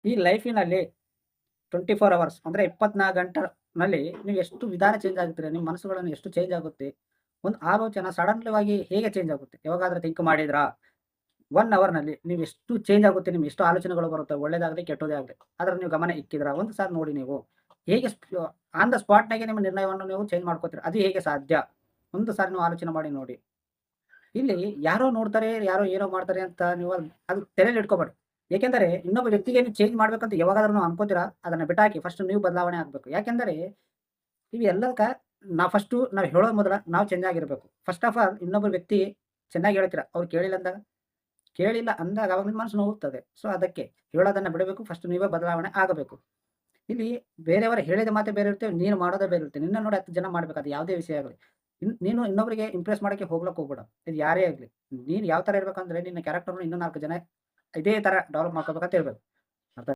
ಈ ಲೈಫಿನಲ್ಲಿ 24 ಅವರ್ಸ್ ಅಂದ್ರೆ 24 ಗಂಟೆನಲ್ಲಿ ನೀವು ಎಷ್ಟು ವಿಧಾನ ಚೇಂಜ್ ಆಗ್ತೀರಾ? ನಿಮ್ಮ ಮನಸ್ಸುಗಳನ್ನು ಎಷ್ಟು ಚೇಂಜ್ ಆಗುತ್ತೆ? ಒಂದು ಆಲೋಚನೆ ಸಡನ್ಲಿಯಾಗಿ ಹೇಗೆ ಚೇಂಜ್ ಆಗುತ್ತೆ? ಯಾವಾಗಾದ್ರೂ ಥಿಂಕ್ ಮಾಡಿದ್ರಾ? 1 ಅವರ್‌ನಲ್ಲಿ ನೀವು ಎಷ್ಟು ಚೇಂಜ್ ಆಗುತ್ತೆ, ನಿಮ್ಗೆ ಎಷ್ಟು ಆಲೋಚನೆಗಳು ಬರುತ್ತೆ, ಒಳ್ಳೆಯದಾಗಲಿ, ಕೆಟ್ಟದ್ದೇ ಆಗಲಿ. ಅದ್ರಲ್ಲಿ ನೀವು ಗಮನ ಇಕ್ಕಿದ್ರಾ? ಒಂದು ಸಾರಿ ನೋಡಿ ನೀವು. ಹೇಗೆ ಆನ್ ದ ಸ್ಪಾಟ್‌ನಾಗೆ ನಿಮ್ಮ ನಿರ್ಣಯವನ್ನು ನೀವು ಚೇಂಜ್ ಮಾಡ್ಕೋತೀರಾ? ಅದು ಹೇಗೆ ಸಾಧ್ಯ? ಒಂದು ಸಾರಿ ನೀವು ಆಲೋಚನೆ ಮಾಡಿ ನೋಡಿ. ಇಲ್ಲಿ ಯಾರೋ ನೋಡ್ತಾರೆ, ಯಾರೋ ಏನೋ ಮಾಡ್ತಾರೆ ಅಂತ ನೀವು ಅದು ತಲೆಯಲ್ಲಿ ಇಟ್ಕೋಬೇಡಿ. ಏಕೆಂದರೆ ಇನ್ನೊಬ್ಬ ವ್ಯಕ್ತಿಗೆ ನೀವು ಚೇಂಜ್ ಮಾಡ್ಬೇಕಂತ ಯಾವಾಗಾದ್ರೂ ನೀವು ಅನ್ಕೋತೀರಾ? ಅದನ್ನ ಬಿಟ್ಟಾಕಿ. ಫಸ್ಟ್ ನೀವು ಬದಲಾವಣೆ ಆಗ್ಬೇಕು. ಯಾಕೆಂದರೆ ಇವೆಲ್ಲದಕ್ಕ ನಾವು ಹೇಳೋ ಮೊದಲ ನಾವು ಚೇಂಜ್ ಆಗಿರ್ಬೇಕು. ಫಸ್ಟ್ ಆಫ್ ಆಲ್ ಇನ್ನೊಬ್ಬ ವ್ಯಕ್ತಿ ಚೆನ್ನಾಗಿ ಹೇಳ್ತೀರಾ, ಅವ್ರು ಕೇಳಿಲ್ಲ ಅಂದಾಗ ಅವಾಗ ನಿಮ್ಮ ಮನಸ್ಸು ನೋವುತ್ತದೆ. ಸೊ ಅದಕ್ಕೆ ಹೇಳೋದನ್ನ ಬಿಡಬೇಕು. ಫಸ್ಟ್ ನೀವೇ ಬದಲಾವಣೆ ಆಗಬೇಕು. ಇಲ್ಲಿ ಬೇರೆಯವರು ಹೇಳಿದ ಮಾತೇ ಬೇರೆ ಇರುತ್ತೆ, ನೀನು ಮಾಡೋದೇ ಬೇರೆ ಇರುತ್ತೆ. ನಿನ್ನ ನೋಡಿ 10 ಜನ ಮಾಡ್ಬೇಕು. ಅದು ಯಾವುದೇ ವಿಷಯ ಆಗಲಿ. ನೀನು ಇನ್ನೊಬ್ಬರಿಗೆ ಇಂಪ್ರೆಸ್ ಮಾಡಕ್ಕೆ ಹೋಗ್ಬೇಡ. ಇದು ಯಾರೇ ಆಗ್ಲಿ. ನೀನು ಯಾವ ತರ ಇರ್ಬೇಕಂದ್ರೆ ನಿನ್ನ ಕ್ಯಾರೆಕ್ಟರ್‌ನ ಇನ್ನೂ 4 ಜನ ಇದೇ ತರ ಡೆವಲಪ್ ಮಾಡ್ಕೋಬೇಕಂತ ಹೇಳ್ಬೇಕು.